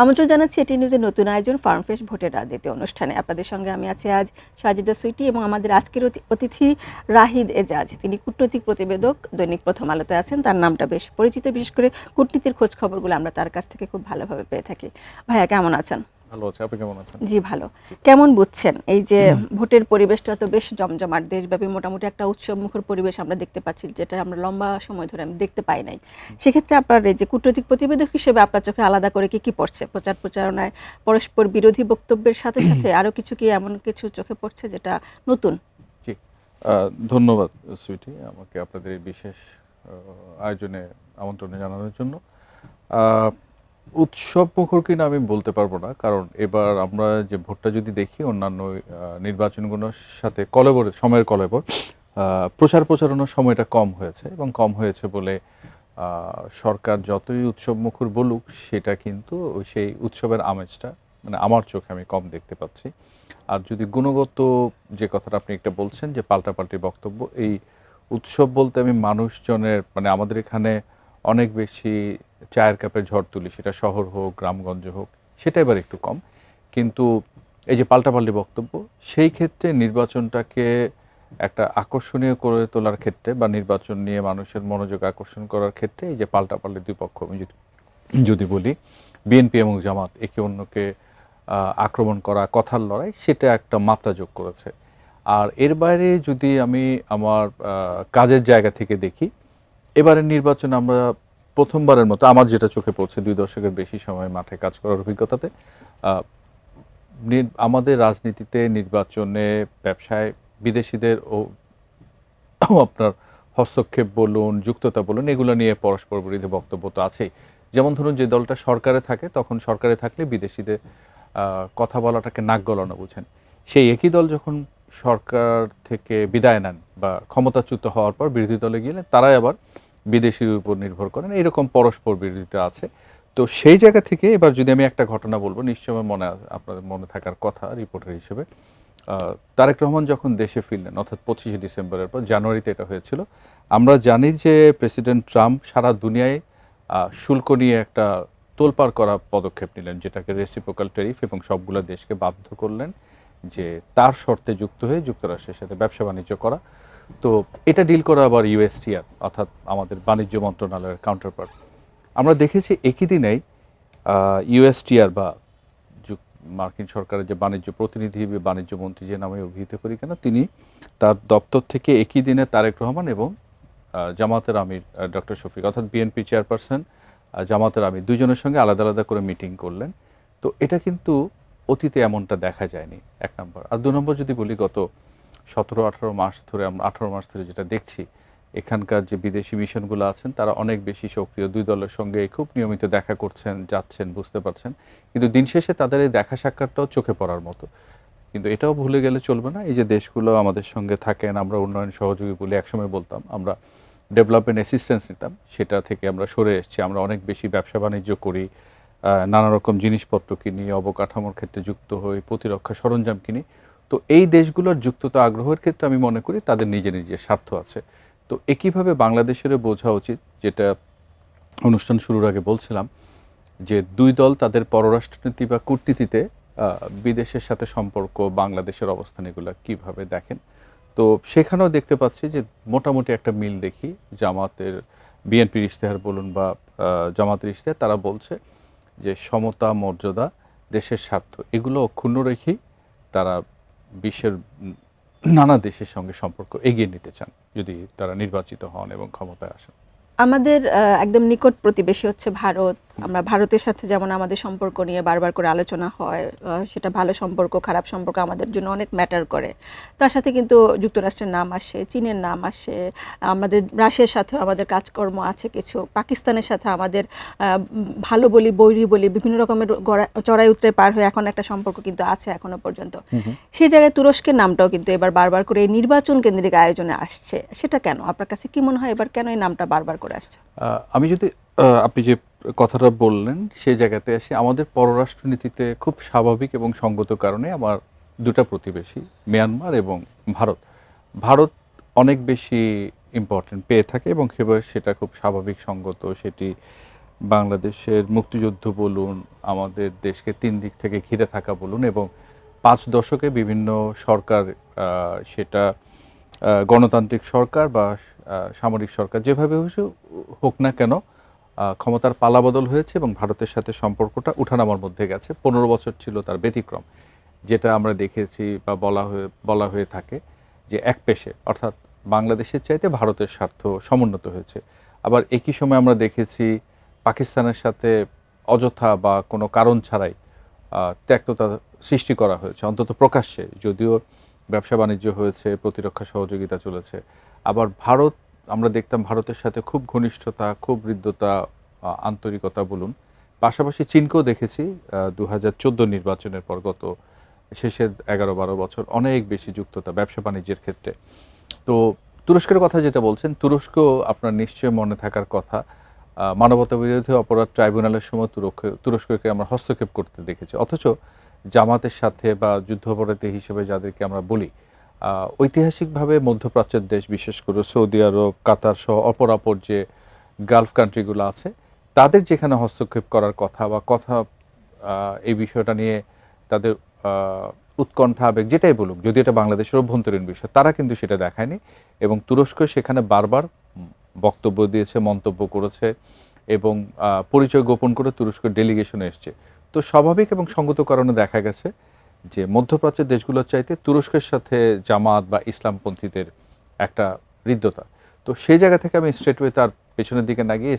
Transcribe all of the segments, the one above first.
আমন্ত্রণ জানাচ্ছি এটি নিউজের নতুন আয়োজন ফার্মফ্রেশ ভোটের দ্বিতীয় অনুষ্ঠানে। আপনাদের সঙ্গে আমি আছি আজ সাজিদা সুইটি এবং আমাদের আজকের অতিথি রাহিদ এজাজ। তিনি কূটনৈতিক প্রতিবেদক, দৈনিক প্রথম আলোতে আছেন। তার নামটা বেশ পরিচিত, বিশেষ করে কূটনীতির খোঁজ খবরগুলো আমরা তার কাছ থেকে খুব ভালোভাবে পেয়ে থাকি। ভাইয়া কেমন আছেন? ভালো আছে, আপনি কেমন আছেন? জি ভালো। কেমন বুঝছেন এই যে ভোটের পরিবেশটা তো বেশ জমজমাট, দেশব্যাপী মোটামুটি একটা উৎসব মুখর পরিবেশ আমরা দেখতে পাচ্ছি, যেটা আমরা লম্বা সময় ধরে আমি দেখতে পাই নাই। সেক্ষেত্রে আপনার এই যে কূটনৈতিক প্রতিবেদক হিসেবে আপনার চোখে আলাদা করে কি কি পড়ছে? প্রচার প্রচারণায় পরস্পর বিরোধী বক্তব্যের সাথে সাথে আরো কিছু কি এমন কিছু চোখে পড়ছে যেটা নতুন? জি, ধন্যবাদ সুইটি আমাকে আপনাদের এই বিশেষ আয়োজনে আমন্ত্রণ জানানোর জন্য। উৎসব মুখর কিনা আমি বলতে পারবো না, কারণ এবার আমরা যে ভোটটা যদি দেখি অন্যান্য নির্বাচনগুলোর সাথে সময়ের কলেবর প্রচার প্রচারণার সময়টা কম হয়েছে, এবং কম হয়েছে বলে সরকার যতই উৎসব মুখর বলুক সেটা কিন্তু সেই উৎসবের আমেজটা মানে আমার চোখে আমি কম দেখতে পাচ্ছি। আর যদি গুণগত যে কথাটা আপনি একটা বলছেন যে পাল্টাপাল্টি বক্তব্য, এই উৎসব বলতে আমি মানুষজনের মানে আমাদের এখানে অনেক বেশি চায়ের কাপের ঝড় তুলি, সেটা শহর হোক গ্রামগঞ্জ হোক, সেটা এবার একটু কম। কিন্তু এই যে পাল্টাপাল্টি বক্তব্য, সেই ক্ষেত্রে নির্বাচনটাকে একটা আকর্ষণীয় করে তোলার ক্ষেত্রে বা নির্বাচন নিয়ে মানুষের মনোযোগ আকর্ষণ করার ক্ষেত্রে এই যে পাল্টাপাল্টি দুই পক্ষ আমি যদি বলি বিএনপি এবং জামাত একে অন্যকে আক্রমণ করা, কথার লড়াই, সেটা একটা মাত্রা যোগ করেছে। আর এর বাইরে যদি আমি আমার কাজের জায়গা থেকে দেখি, এবারের নির্বাচনে আমরা প্রথমবারের মতো আমার যেটা চোখে পড়ছে 2 দশকের বেশি সময় মাঠে কাজ করার অভিজ্ঞতাতে আমাদের রাজনীতিতে নির্বাচনে ব্যবসায় বিদেশিদের ও আপনার হস্তক্ষেপ বলুন, যুক্ততা বলুন, এগুলো নিয়ে পরস্পর বিরোধী বক্তব্য তো আছেই। যেমন ধরুন যে দলটা সরকারে থাকে, তখন সরকারে থাকলে বিদেশিদের কথা বলাটাকে নাক গলানো বুঝেন। সেই একই দল যখন সরকার থেকে বিদায় নেন বা ক্ষমতাচ্যুত হওয়ার পর বিরোধী দলে গেলে তারাই আবার বিদেশির উপর নির্ভর করেন, এরকম পরস্পর বিরোধিতা আছে। তো সেই জায়গা থেকে এবার যদি আমি একটা ঘটনা বলবো, নিশ্চয়ই আপনাদের মনে থাকার কথা রিপোর্টার হিসেবে, তারেক রহমান যখন দেশে ফিরলেন অর্থাৎ 25শে ডিসেম্বরের পর, জানুয়ারিতে এটা হয়েছিল। আমরা জানি যে প্রেসিডেন্ট ট্রাম্প সারা দুনিয়ায় শুল্ক নিয়ে একটা তোলপাড় করা পদক্ষেপ নিলেন, যেটাকে রেসিপ্রোকাল ট্যারিফ, এবং সবগুলো দেশকে বাধ্য করলেন যে তার শর্তে যুক্ত হয়ে যুক্তরাষ্ট্রের সাথে ব্যবসা বাণিজ্য করা। তো এটা ডিল করা আবার ইউএসটিআর অর্থাৎ আমাদের বাণিজ্য মন্ত্রণালয়ের কাউন্টারপার্ট। আমরা দেখেছি একই দিনেই ইউএসটিআর বা মার্কিন সরকারের যে বাণিজ্য প্রতিনিধি, বাণিজ্য মন্ত্রী যে নামে অভিহিত করি কেন, তিনি তার দপ্তর থেকে একই দিনে তারেক রহমান এবং জামাতের আমির ডক্টর শফিক অর্থাৎ বিএনপি চেয়ারপারসন, জামাতের আমির, দুজনের সঙ্গে আলাদা আলাদা করে মিটিং করলেন। তো এটা কিন্তু অতীতে এমনটা দেখা যায়নি, 1 নম্বর। আর 2 নম্বর যদি বলি, গত 17-18 মাস ধরে আমরা 18 মাস ধরে যেটা দেখছি, এখানকার যে বিদেশি মিশনগুলো আছেন তারা অনেক বেশি সক্রিয়, 2 দলের সঙ্গে খুব নিয়মিত দেখা করছেন, যাচ্ছেন, বুঝতে পারছেন। কিন্তু দিন শেষে তাদের এই দেখা সাক্ষাৎটাও চোখে পড়ার মতো। কিন্তু এটাও ভুলে গেলে চলবে না, এই যে দেশগুলো আমাদের সঙ্গে থাকেন, আমরা উন্নয়ন সহযোগী বলে একসময় বলতাম, আমরা ডেভেলপমেন্ট অ্যাসিস্ট্যান্স নিতাম, সেটা থেকে আমরা সরে এসেছি। আমরা অনেক বেশি ব্যবসা বাণিজ্য করি, নানা রকম জিনিসপত্র কিনি, অবকাঠামোর ক্ষেত্রে যুক্ত হই, প্রতিরক্ষা সরঞ্জাম কিনি। তো এই দেশগুলোর যুক্ততা আগ্রহের ক্ষেত্রে আমি মনে করি তাদের নিজের স্বার্থ আছে। তো একইভাবে বাংলাদেশেরও বোঝা উচিত, যেটা অনুষ্ঠান শুরুর আগে বলছিলাম, যে 2 দল তাদের পররাষ্ট্রনীতি বা কূটনীতিতে বিদেশের সাথে সম্পর্ক, বাংলাদেশের অবস্থান, এগুলো কীভাবে দেখেন। তো সেখানেও দেখতে পাচ্ছি যে মোটামুটি একটা মিল দেখি। জামাতের বিএনপির ইশতেহার বলুন বা জামাতের ইশতেহার, তারা বলছে যে সমতা, মর্যাদা, দেশের স্বার্থ, এগুলো অক্ষুণ্ণ রেখেই তারা বিশ্বের নানা দেশের সঙ্গে সম্পর্ক এগিয়ে নিতে চান যদি তারা নির্বাচিত হন এবং ক্ষমতায় আসেন। আমাদের একদম নিকট প্রতিবেশী হচ্ছে ভারত। আমরা ভারতের সাথে যেমন আমাদের সম্পর্ক নিয়ে বারবার করে আলোচনা হয়, সেটা ভালো সম্পর্ক খারাপ সম্পর্ক আমাদের জন্য অনেক ম্যাটার করে। তার সাথে কিন্তু যুক্তরাষ্ট্রের নাম আসে, চীনের নাম আসে, আমাদের রাশিয়ার সাথেও আমাদের কাজকর্ম আছে কিছু, পাকিস্তানের সাথে আমাদের ভালো বলি বৈরী বলি বিভিন্ন রকমের চড়াই উতরে পার হয়ে এখন একটা সম্পর্ক কিন্তু আছে এখনো পর্যন্ত। সেই জায়গায় তুরস্কের নামটাও কিন্তু এবার বারবার করে এই নির্বাচন কেন্দ্রিক আয়োজনে আসছে। সেটা কেন, আপনার কাছে কি মনে হয় এবার কেন এই নামটা বারবার করে আসছে? আমি যদি আপনি যে কথাটা বললেন সেই জায়গাতে আসি, আমাদের পররাষ্ট্রনীতিতে খুব স্বাভাবিক এবং সঙ্গত কারণে আমার 2টা প্রতিবেশী, মিয়ানমার এবং ভারত, ভারত অনেক বেশি ইম্পর্টেন্ট পেয়ে থাকে এবং সেটা খুব স্বাভাবিক, সঙ্গত, সেটি বাংলাদেশের মুক্তিযুদ্ধ বলুন, আমাদের দেশকে ৩ দিক থেকে ঘিরে থাকা বলুন এবং ৫ দশকে বিভিন্ন সরকার, সেটা গণতান্ত্রিক সরকার বা সামরিক সরকার, যেভাবে হোক না কেন, ক্ষমতার পালাবদল হয়েছে এবং ভারতের সাথে সম্পর্কটা উঠানামার মধ্যে গেছে। ১৫ বছর ছিল তার ব্যতিক্রম, যেটা আমরা দেখেছি বা বলা হয়ে থাকে যে একপেশে, অর্থাৎ বাংলাদেশের চাইতে ভারতের স্বার্থ সমুন্নত হয়েছে। আবার একই সময় আমরা দেখেছি পাকিস্তানের সাথে অযথা বা কোনো কারণ ছাড়াই ত্যক্ততা সৃষ্টি করা হয়েছে, অন্তত প্রকাশ্যে, যদিও ব্যবসা বাণিজ্য হয়েছে, প্রতিরক্ষা সহযোগিতা চলেছে। আবার ভারত, আমরা দেখতাম ভারতের সাথে খুব ঘনিষ্ঠতা, খুব হৃদ্যতা, আন্তরিকতা বলুন। পাশাপাশি চীনকেও দেখেছি ২০১৪ নির্বাচনের পর গত শেষের ১১-১২ বছর অনেক বেশি যুক্ততা ব্যবসা বাণিজ্যের ক্ষেত্রে। তো তুরস্কের কথা যেটা বলছেন, তুরস্ক আপনার নিশ্চয়ই মনে থাকার কথা, মানবতা বিরোধী অপরাধ ট্রাইব্যুনালের সময় তুরস্ককে আমরা হস্তক্ষেপ করতে দেখেছি। অথচ জামাতের সাথে বা যুদ্ধাপরাধী হিসেবে যাদেরকে আমরা বলি, ঐতিহাসিকভাবে মধ্যপ্রাচ্যের দেশ, বিশেষ করে সৌদি আরব, কাতার সহ অপরাপর যে গালফ কান্ট্রিগুলো আছে, তাদের যেখানে হস্তক্ষেপ করার কথা বা এই বিষয়টা নিয়ে তাদের উৎকণ্ঠা, আবেগ যেটাই বলুক, যদি এটা বাংলাদেশের অভ্যন্তরীণ বিষয়, তারা কিন্তু সেটা দেখায়নি এবং তুরস্ক সেখানে বারবার বক্তব্য দিয়েছে, মন্তব্য করেছে এবং পরিচয় গোপন করে তুরস্ক ডেলিগেশনে এসছে। তো স্বাভাবিক এবং সঙ্গত কারণে দেখা গেছে যে মধ্যপ্রাচ্যের দেশগুলোর চাইতে তুরস্কের সাথে জামাত বা ইসলামপন্থীদের একটা হৃদ্যতা। তো সেই জায়গা থেকে আমি স্ট্রেটওয়ে তার পেছনের দিকে না গিয়ে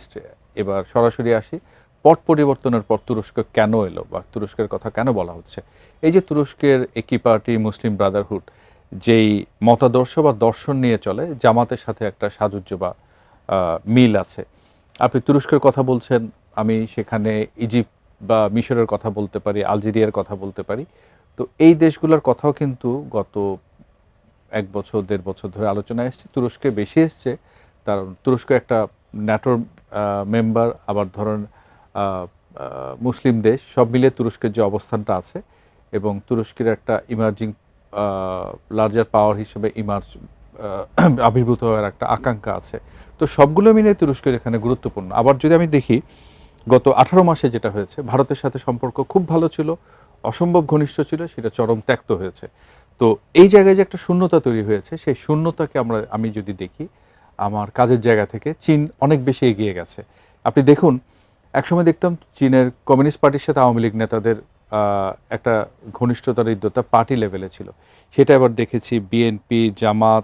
এবার সরাসরি আসি, পট পরিবর্তনের পর তুরস্ক কেন এলো বা তুরস্কের কথা কেন বলা হচ্ছে। এই যে তুরস্কের একই পার্টি মুসলিম ব্রাদারহুড যেই মতাদর্শ বা দর্শন নিয়ে চলে, জামাতের সাথে একটা সাযুজ্য বা মিল আছে। আপনি তুরস্কের কথা বলছেন, আমি সেখানে ইজিপ্ট বা মিশরের কথা বলতে পারি, আলজেরিয়ার কথা বলতে পারি। তো এই দেশগুলোর কথাও কিন্তু গত ১ বছর ১.৫ বছর ধরে আলোচনায় এসছে। তুরস্কে বেশি এসছে, কারণ তুরস্ক একটা ন্যাটোর মেম্বার, আবার ধরেন মুসলিম দেশ, সব মিলিয়ে তুরস্কের যে অবস্থানটা আছে এবং তুরস্কের একটা ইমার্জিং লার্জার পাওয়ার হিসেবে আবির্ভূত হওয়ার একটা আকাঙ্ক্ষা আছে। তো সবগুলো মিলিয়ে তুরস্কের এখানে গুরুত্বপূর্ণ। আবার যদি আমি দেখি গত ১৮ মাসে যেটা হয়েছে, ভারতের সাথে সম্পর্ক খুব ভালো ছিল, অসম্ভব ঘনিষ্ঠ ছিল, সেটা চরম ত্যক্ত হয়েছে। তো এই জায়গায় যে একটা শূন্যতা তৈরি হয়েছে, সেই শূন্যতাকে আমি যদি দেখি আমার কাজের জায়গা থেকে, চীন অনেক বেশি এগিয়ে গেছে। আপনি দেখুন, একসময় দেখতাম চীনের কমিউনিস্ট পার্টির সাথে আওয়ামী লীগ নেতাদের একটা ঘনিষ্ঠতার হৃদ্যতা পার্টি লেভেলে ছিল। সেটা এবার দেখেছি বিএনপি, জামাত,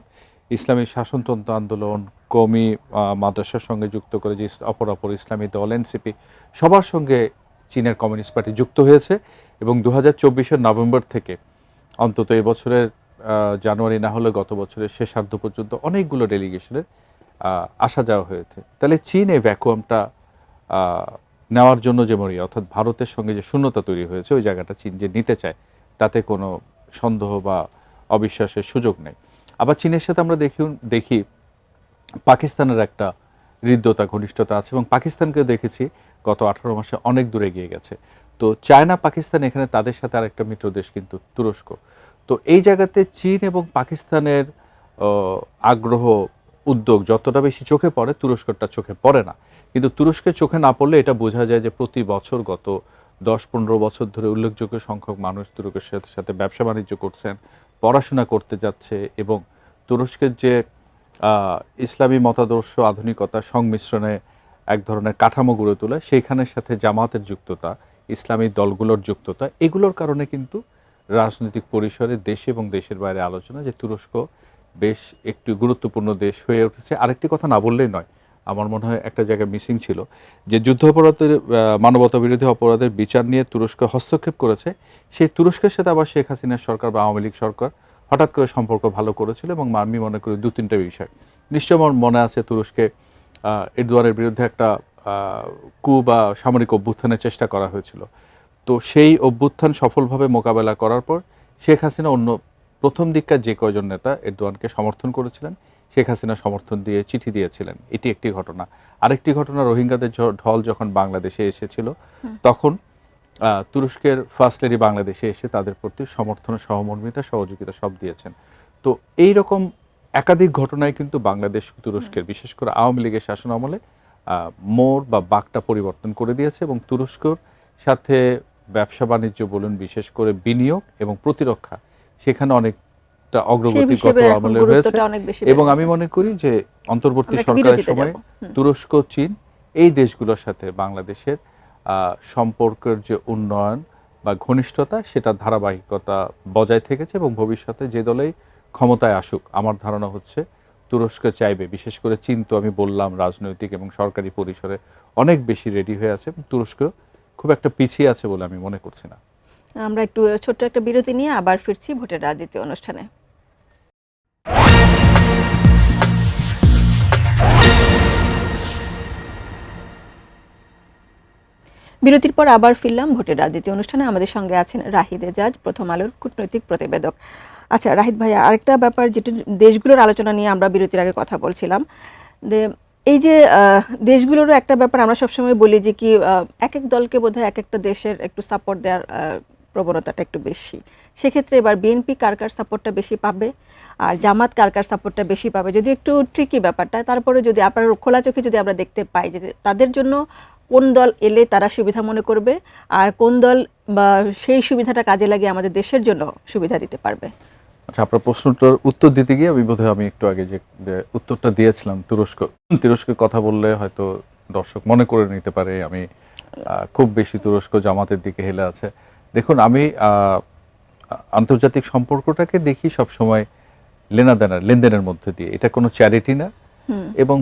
ইসলামী শাসনতন্ত্র আন্দোলন, কওমি মাদ্রাসার সঙ্গে যুক্ত করে যে অপরাপর ইসলামী দল, এনসিপি, সবার সঙ্গে চীনের কমিউনিস্ট পার্টি যুক্ত হয়েছে এবং ২০২৪ নভেম্বর থেকে অন্তত এবছরের জানুয়ারি না হলে গত বছরের শেষার্ধ পর্যন্ত অনেকগুলো ডেলিগেশনের আসা যাওয়া হয়েছে। তাহলে চীন এই ভ্যাকুয়ামটা নেওয়ার জন্য যে মরিয়া, অর্থাৎ ভারতের সঙ্গে যে শূন্যতা তৈরি হয়েছে, ওই জায়গাটা চীন যে নিতে চায়, তাতে কোনো সন্দেহ বা অবিশ্বাসের সুযোগ নেই। আবার চীনের সাথে আমরা দেখি পাকিস্তানের একটা হৃদ্যতা, ঘনিষ্ঠতা আছে এবং পাকিস্তানকেও দেখেছি গত ১৮ মাসে অনেক দূরে এগিয়ে গেছে। তো চায়না, পাকিস্তান, এখানে তাদের সাথে আরেকটা মিত্র দেশ কিন্তু তুরস্ক। তো এই জায়গাতে চীন এবং পাকিস্তানের আগ্রহ, উদ্যোগ যতটা বেশি চোখে পড়ে, তুরস্কটা চোখে পড়ে না। কিন্তু তুরস্কের চোখে না পড়লে এটা বোঝা যায় যে প্রতি বছর গত ১০-১৫ বছর ধরে উল্লেখযোগ্য সংখ্যক মানুষ তুরস্কের সাথে ব্যবসা বাণিজ্য করছেন, পড়াশোনা করতে যাচ্ছে এবং তুরস্কের যে ইসলামী মতাদর্শ, আধুনিকতা সংমিশ্রণে এক ধরনের কাঠামো গড়ে তোলা, সেইখানের সাথে জামাতের যুক্ততা, ইসলামী দলগুলোর যুক্ততা, এগুলোর কারণে কিন্তু রাজনৈতিক পরিসরে দেশে এবং দেশের বাইরে আলোচনা যে তুরস্ক বেশ একটি গুরুত্বপূর্ণ দেশ হয়ে উঠেছে। আরেকটি কথা না বললেই নয়, আমার মনে হয় একটা জায়গায় মিসিং ছিল, যে যুদ্ধাপরাধের, মানবতা বিরোধী অপরাধের বিচার নিয়ে তুরস্ক হস্তক্ষেপ করেছে, সেই তুরস্কের সাথে আবার শেখ হাসিনার সরকার বা আওয়ামী লীগ সরকার হঠাৎ করে সম্পর্ক ভালো করেছিল এবং আমি মনে করি ২-৩টা বিষয় নিশ্চয় আমার মনে আছে। তুরস্কে এরদোয়ানের বিরুদ্ধে একটা কু বা সামরিক অভ্যুত্থানের চেষ্টা করা হয়েছিল। তো সেই অভ্যুত্থান সফলভাবে মোকাবেলা করার পর শেখ হাসিনা প্রথম দিককার যে কয়জন নেতা এরদোয়ানকে সমর্থন করেছিলেন, শেখ হাসিনা সমর্থন দিয়ে চিঠি দিয়েছিলেন। এটি একটি ঘটনা। আরেকটি ঘটনা, রোহিঙ্গাদের ঢল যখন বাংলাদেশে এসেছিল, তখন তুরস্কের ফার্স্ট লেডি বাংলাদেশে এসে তাদের প্রতি সমর্থন, সহমর্মিতা, সহযোগিতা সব দিয়েছেন। তো এই রকম একাধিক ঘটনায় কিন্তু বাংলাদেশ তুরস্কের, বিশেষ করে আওয়ামী লীগের শাসন আমলে মোড় বা বাঁকটা পরিবর্তন করে দিয়েছে এবং তুরস্কর সাথে ব্যবসা বাণিজ্য বলুন, বিশেষ করে বিনিয়োগ এবং প্রতিরক্ষা, সেখানে অনেকটা অগ্রগতি গত আমলে হয়েছে। এবং আমি মনে করি যে অন্তর্বর্তী সরকারের সময় তুরস্ক, চীন এই দেশগুলোর সাথে বাংলাদেশের সম্পর্কের যে উন্নয়ন বা ঘনিষ্ঠতা, সেটা ধারাবাহিকতা বজায় থেকেছে এবং ভবিষ্যতে যে দলেই ক্ষমতায় আসুক, আমার ধারণা হচ্ছে তুরস্ক চাইবে, বিশেষ করে চীন তো আমি বললাম রাজনৈতিক এবং সরকারি পরিসরে অনেক বেশি রেডি হয়ে আছে, তুরস্ক খুব একটা পিছিয়ে আছে বলে আমি মনে করছি না। আমরা একটু ছোট্ট একটা বিরতি নিয়ে আবার ফিরছি ভোটের রাজনীতি অনুষ্ঠানে। বিরতির পর আবার ফিরলাম ভোটের রাজনীতি অনুষ্ঠানে। আমাদের সঙ্গে আছেন রাহিদ এজাজ, প্রথম আলোর কূটনৈতিক প্রতিবেদক। আচ্ছা রাহিদ ভাইয়া, আরেকটা ব্যাপার যেটা দেশগুলোর আলোচনা নিয়ে আমরা বিরতির আগে কথা বলছিলাম, এই যে দেশগুলোরও একটা ব্যাপার আমরা সবসময় বলি যে কি এক এক দলকে বোধহয় এক একটা দেশের একটু সাপোর্ট দেওয়ার প্রবণতাটা একটু বেশি। সেক্ষেত্রে এবার বিএনপি কার কার সাপোর্টটা বেশি পাবে আর জামাত কার কার সাপোর্টটা বেশি পাবে, যদি একটু ট্রিকি ব্যাপারটা, তারপরে যদি আপনার খোলা চোখে যদি আমরা দেখতে পাই যে তাদের জন্য কোন দল এলে তারা সুবিধা মনে করবে আর কোন দল বা সেই সুবিধাটা কাজে লাগিয়ে আমাদের দেশের জন্য সুবিধা দিতে পারবে। আচ্ছা, আপনার প্রশ্নটার উত্তর দিতে গিয়ে আমি একটু আগে যে উত্তরটা দিয়েছিলাম, তুরস্কের কথা বললে হয়তো দর্শক মনে করে নিতে পারে আমি খুব বেশি তুরস্ক জামাতের দিকে হেলে আছে। দেখুন, আমি আন্তর্জাতিক সম্পর্কটাকে দেখি সবসময় লেনদেনের মধ্যে দিয়ে, এটা কোনো চ্যারিটি না এবং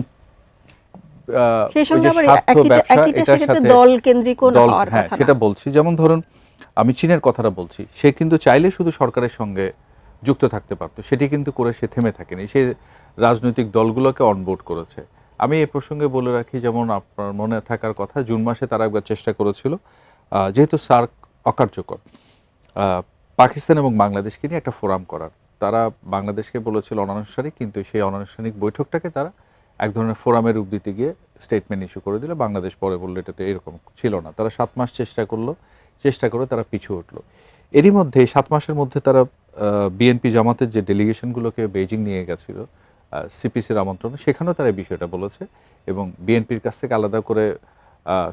সেটা বলছি। যেমন ধরুন, আমি চীনের কথাটা বলছি, সে কিন্তু চাইলে শুধু সরকারের সঙ্গে যুক্ত থাকতে পারতো, সেটি কিন্তু করে সে থেমে থাকেনি, সে রাজনৈতিক দলগুলোকে অনবোর্ড করেছে। আমি এই প্রসঙ্গে বলে রাখি, যেমন আপনার মনে থাকার কথা, জুন মাসে তারা একবার চেষ্টা করেছিল, যেহেতু সার্ক অকার্যকর, পাকিস্তান এবং বাংলাদেশকে নিয়ে একটা ফোরাম করার। তারা বাংলাদেশকে বলেছিল অনানুষ্ঠানিক, কিন্তু সেই অনানুষ্ঠানিক বৈঠকটাকে তারা এক ধরনের ফোরামের রূপ দিতে গিয়ে স্টেটমেন্ট ইস্যু করে দিল। বাংলাদেশ পরে বললো এটাতে এরকম ছিল না। তারা 7 মাস চেষ্টা করে তারা পিছু উঠলো। এরই মধ্যে 7 মাসের মধ্যে তারা বিএনপি জামাতের যে ডেলিগেশনগুলোকে বেইজিং নিয়ে গেছিল সিপিসির আমন্ত্রণে, সেখানেও তারা এই বিষয়টা বলেছে এবং বিএনপির কাছ থেকে আলাদা করে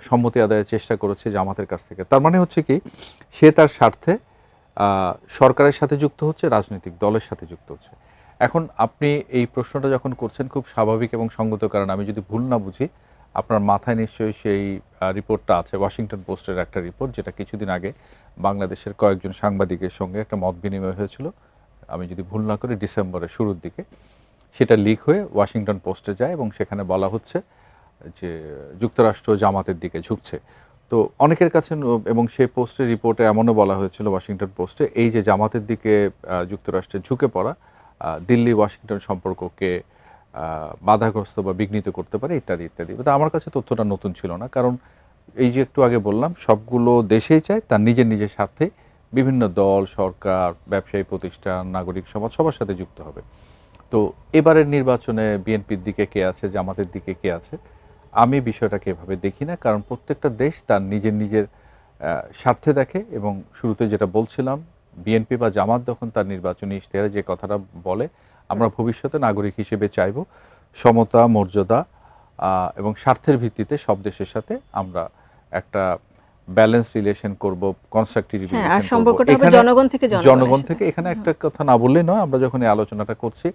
সম্মতি আদায়ের চেষ্টা করেছে জামাতের কাছ থেকে। তার মানে হচ্ছে কি, সে তার স্বার্থে সরকারের সাথে যুক্ত হচ্ছে, রাজনৈতিক দলের সাথে যুক্ত হচ্ছে। এখন আপনি এই প্রশ্নটা যখন করছেন, খুব স্বাভাবিক এবং সঙ্গত, কারণ আমি যদি ভুল না বুঝি, আপনার মাথায় নিশ্চয়ই সেই রিপোর্টটা আছে, ওয়াশিংটন পোস্টের একটা রিপোর্ট, যেটা কিছুদিন আগে বাংলাদেশের কয়েকজন সাংবাদিকের সঙ্গে একটা মত বিনিময় হয়েছিল, আমি যদি ভুল না করি ডিসেম্বরের শুরুর দিকে। সেটা লিক হয়ে ওয়াশিংটন পোস্টে যায় এবং সেখানে বলা হচ্ছে যে যুক্তরাষ্ট্র জামাতের দিকে ঝুঁকছে। তো অনেকের কাছে, এবং সেই পোস্টের রিপোর্টে এমনও বলা হয়েছিল ওয়াশিংটন পোস্টে, এই যে জামাতের দিকে যুক্তরাষ্ট্রের ঝুঁকে পড়া দিল্লি ওয়াশিংটন সম্পর্ককে বাধাগ্রস্ত বা বিঘ্নিত করতে পারে ইত্যাদি ইত্যাদি। তো আমার কাছে তথ্যটা নতুন ছিল না, কারণ এই যে একটু আগে বললাম, সবগুলো দেশেই চায় তার নিজের স্বার্থে বিভিন্ন দল, সরকার, ব্যবসায়ী প্রতিষ্ঠান, নাগরিক সমাজ সবার সাথে যুক্ত হবে। তো এবারের নির্বাচনে বিএনপির দিকে কে আছে, জামাতের দিকে কে আছে, আমি বিষয়টাকে এভাবে দেখি না, কারণ প্রত্যেকটা দেশ তার নিজের স্বার্থে দেখে। এবং শুরুতে যেটা বলছিলাম, বিএনপি বা জামাত যখন তার নির্বাচনী ইশতেহারে যে কথাটা বলে, আমরা ভবিষ্যতে নাগরিক হিসেবে চাইব সমতা, মর্যাদা এবং স্বার্থের ভিত্তিতে সব দেশের সাথে আমরা একটা ব্যালেন্স রিলেশন করব, কনস্ট্রাকটিভ রিলেশন করব, জনগণ থেকে। এখানে একটা কথা না বললেই নয়, আমরা যখন এই আলোচনাটা করছি,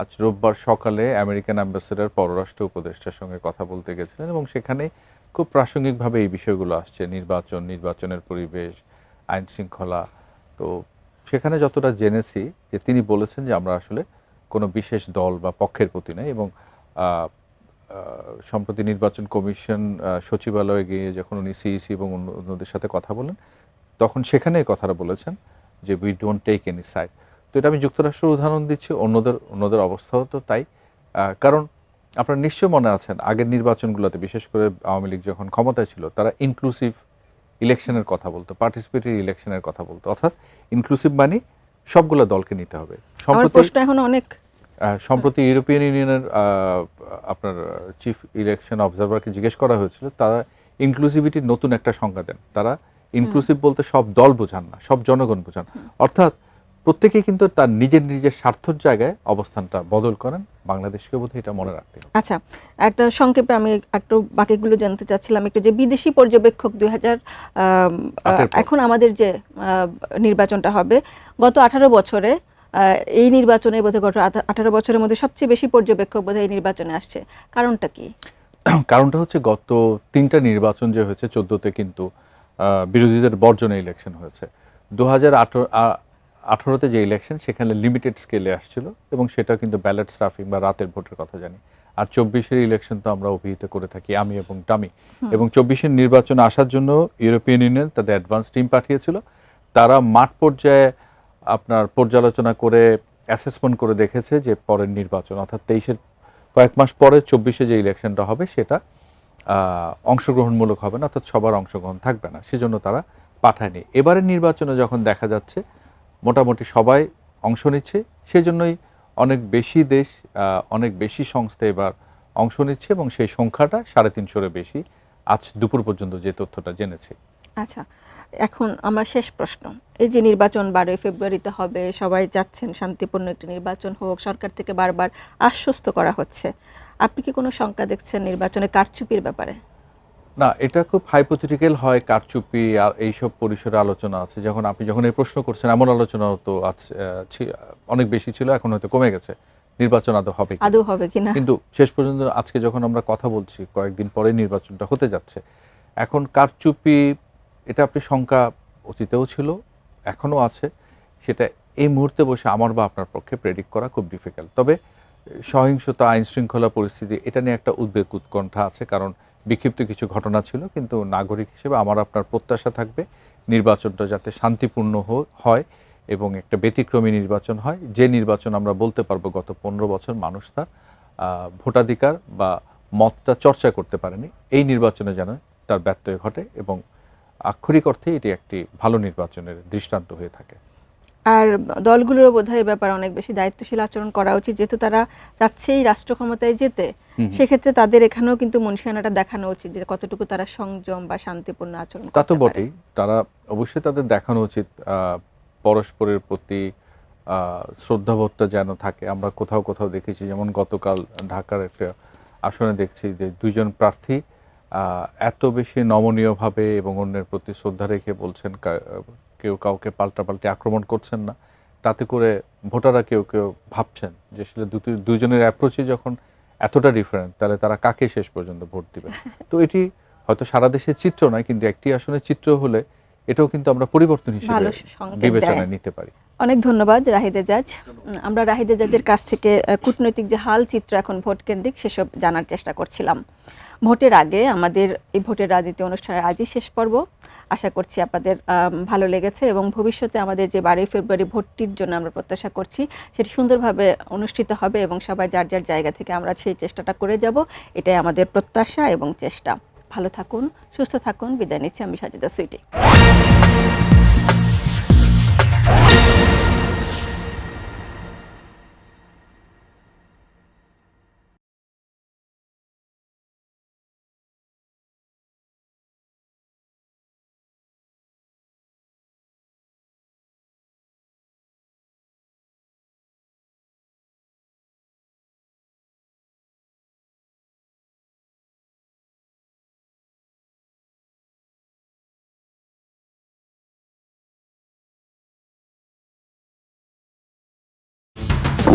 আজ রোববার সকালে আমেরিকান অ্যাম্বাসেডর পররাষ্ট্র উপদেষ্টার সঙ্গে কথা বলতে গেছিলেন এবং সেখানে খুব প্রাসঙ্গিকভাবে এই বিষয়গুলো আসছে, নির্বাচনের পরিবেশ, আইন শৃঙ্খলা। তো সেখানে যতটা জেনেছি যে তিনি বলেছেন যে আমরা আসলে কোনো বিশেষ দল বা পক্ষের প্রতি নেই, এবং সম্প্রতি নির্বাচন কমিশন সচিবালয়ে গিয়ে যখন উনি সিইসি এবং অন্যদের সাথে কথা বলেন, তখন সেখানে এই কথাটা বলেছেন যে we don't take any side. তো এটা আমি যুক্তরাষ্ট্রের উদাহরণ দিচ্ছি, অন্যদের অবস্থাও তো তাই। কারণ আপনার নিশ্চয় মনে আছেন, আগের নির্বাচনগুলোতে, বিশেষ করে আওয়ামী লীগ যখন ক্ষমতায় ছিল, তারা ইনক্লুসিভ ইলেকশনের কথা বলতো, পার্টিসিপেটরি ইলেকশনের কথা বলতো, অর্থাৎ ইনক্লুসিভ মানে সবগুলো দলকে নিতে হবে। সম্প্রতি ইউরোপিয়ান ইউনিয়নের আপনার চিফ ইলেকশন অবজারভারকে জিজ্ঞেস করা হয়েছিল, তারা ইনক্লুসিভিটির নতুন একটা সংজ্ঞা দেন। তারা ইনক্লুসিভ বলতে সব দল বোঝান না, সব জনগণ বোঝান। অর্থাৎ প্রত্যেকেই কিন্তু তার নিজের স্বার্থের জায়গায় অবস্থানটা বদল করেন। বাংলাদেশকে বোধহয় এটা মনে রাখতে হবে। আচ্ছা, একটা সংক্ষেপে আমি একটু বাকিগুলো জানতে চাচ্ছিলাম একটু, যে বিদেশি পর্যবেক্ষক 2000 এখন আমাদের যে নির্বাচনটা হবে, গত 18 বছরে এই নির্বাচনে বোধহয় গত 18 বছরের মধ্যে সবচেয়ে বেশি পর্যবেক্ষক বোধহয় এই নির্বাচনে আসছে, কারণটা কি? কারণটা হচ্ছে গত 3টা নির্বাচন যে হয়েছে, 14তে কিন্তু বিরোধীদের বর্জনে ইলেকশন হয়েছে। 2018তে যে ইলেকশন, সেখানে লিমিটেড স্কেলে আসছিল এবং সেটা কিন্তু ব্যালট স্টাফিং বা রাতের ভোটের কথা জানি। আর 24-এর ইলেকশন তো আমরা অভিহিত করে থাকি আমি এবং টামি। এবং 24-এর নির্বাচনে আসার জন্য ইউরোপিয়ান ইউনিয়ন তাদের অ্যাডভান্স টিম পাঠিয়েছিল। তারা মাঠ পর্যায়ে আপনার পর্যালোচনা করে অ্যাসেসমেন্ট করে দেখেছে যে পরের নির্বাচন অর্থাৎ 23-এর কয়েক মাস পরে 24-এ যে ইলেকশনটা হবে সেটা অংশগ্রহণমূলক হবে না, অর্থাৎ সবার অংশগ্রহণ থাকবে না, সেজন্য তারা পাঠায়নি। এবারের নির্বাচনে যখন দেখা যাচ্ছে মোটামুটি সবাই অংশ নিচ্ছে, সেজন্যই অনেক বেশি দেশ, অনেক বেশি সংস্থা এবার অংশ নিচ্ছে এবং সেই সংখ্যাটা 350-এর বেশি আজ দুপুর পর্যন্ত যে তথ্যটা জেনেছি। আচ্ছা, এখন আমার শেষ প্রশ্ন, এই যে নির্বাচন 12 ফেব্রুয়ারিতে হবে, সবাই চাচ্ছেন শান্তিপূর্ণ একটি নির্বাচন হোক, সরকার থেকে বারবার আশ্বস্ত করা হচ্ছে, আপনি কি কোনো শঙ্কা দেখছেন নির্বাচনে কারচুপির ব্যাপারে? না, এটা খুব হাইপোথেটিক্যাল হয়, কারচুপি আর এইসব পরিসরে আলোচনা আছে। আপনি যখন এই প্রশ্ন করছেন, এমন আলোচনা তো আছে, অনেক বেশি ছিল, এখন হয়তো কমে গেছে নির্বাচন আদৌ হবে কিনা। কিন্তু শেষ পর্যন্ত আজকে যখন আমরা কথা বলছি, কয়েকদিন পরে নির্বাচনটা হতে যাচ্ছে, এখন কারচুপি এটা আপনি শঙ্কা অতীতেও ছিল, এখনও আছে, সেটা এই মুহূর্তে বসে আমার বা আপনার পক্ষে প্রেডিক্ট করা খুব ডিফিকাল্ট। তবে সহিংসতা, আইন শৃঙ্খলা পরিস্থিতি, এটা নিয়ে একটা উদ্বেগ উৎকণ্ঠা আছে, কারণ বিক্ষিপ্ত কিছু ঘটনা ছিল। কিন্তু নাগরিক হিসেবে আমার আপনার প্রত্যাশা থাকবে নির্বাচনটা যাতে শান্তিপূর্ণ হয় এবং একটা ব্যতিক্রমী নির্বাচন হয়, যে নির্বাচন আমরা বলতে পারবো গত 15 বছর মানুষ তার ভোটাধিকার বা মতটা চর্চা করতে পারেনি। এই নির্বাচনে যেন তার ব্যত্যয় ঘটে এবং আক্ষরিক অর্থে এটি একটি ভালো নির্বাচনের দৃষ্টান্ত হয়ে থাকে। আর দলগুলোরও বোধহয় এই ব্যাপারে অনেক বেশি দায়িত্বশীল আচরণ করা উচিত, যেহেতু তারা চাচ্ছেই রাষ্ট্র ক্ষমতায় যেতে। সেক্ষেত্রে তাদের এখানেও কিন্তু মুনশিয়ানাটা দেখানো উচিত যে কতটুকু তারা সংযম বা শান্তিপূর্ণ আচরণ করতে পারে। তা তো বটেই, তারা অবশ্যই তাদের দেখানো উচিত পরস্পরের প্রতি শ্রদ্ধাবোধটা যেন থাকে। আমরা কোথাও কোথাও দেখেছি, যেমন গতকাল ঢাকার একটা আসনে দেখছি যে 2জন প্রার্থী এত বেশি নমনীয়ভাবে এবং অন্যের প্রতি শ্রদ্ধা রেখে বলছেন, কেউ কাউকে পাল্টাপাল্টি আক্রমণ করছেন না, তাতে করে ভোটাররা কেউ কেউ ভাবছেন যে আসলে দুজনের অ্যাপ্রোচই যখন এতটা ডিফারেন্ট, তাহলে তারা কাকে শেষ পর্যন্ত ভোট দিবেন। তো এটি হয়তো সারা দেশের চিত্র নয়, কিন্তু একটি আসনের চিত্র হলে এটাও কিন্তু আমরা পরিবর্তন হিসেবে বিবেচনায় নিতে পারি। অনেক ধন্যবাদ রাহিদ এজাজ। আমরা রাহিদ এজাজের কাছ থেকে কূটনৈতিক যে হাল চিত্র এখন ভোট কেন্দ্রিক সেসব জানার চেষ্টা করছিলাম। ভোটের আগে আমাদের এই ভোটের রাজনীতি অনুষ্ঠানের আজই শেষ পর্ব। আশা করছি আপনাদের ভালো লেগেছে এবং ভবিষ্যতে আমাদের যে 12 ফেব্রুয়ারি ভোটটির জন্য আমরা প্রত্যাশা করছি সেটি সুন্দরভাবে অনুষ্ঠিত হবে এবং সবাই যার যার জায়গা থেকে আমরা সেই চেষ্টাটা করে যাব, এটাই আমাদের প্রত্যাশা এবং চেষ্টা। ভালো থাকুন, সুস্থ থাকুন, বিদায় নিচ্ছি আমি সাজিদা সুইটি।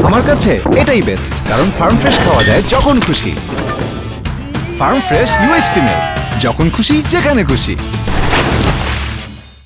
আমার কাছে এটাই বেস্ট, কারণ ফার্ম ফ্রেশ খাওয়া যায় যখন খুশি। ফার্ম ফ্রেশ UHT মিল্ক, যখন খুশি যেখানে খুশি।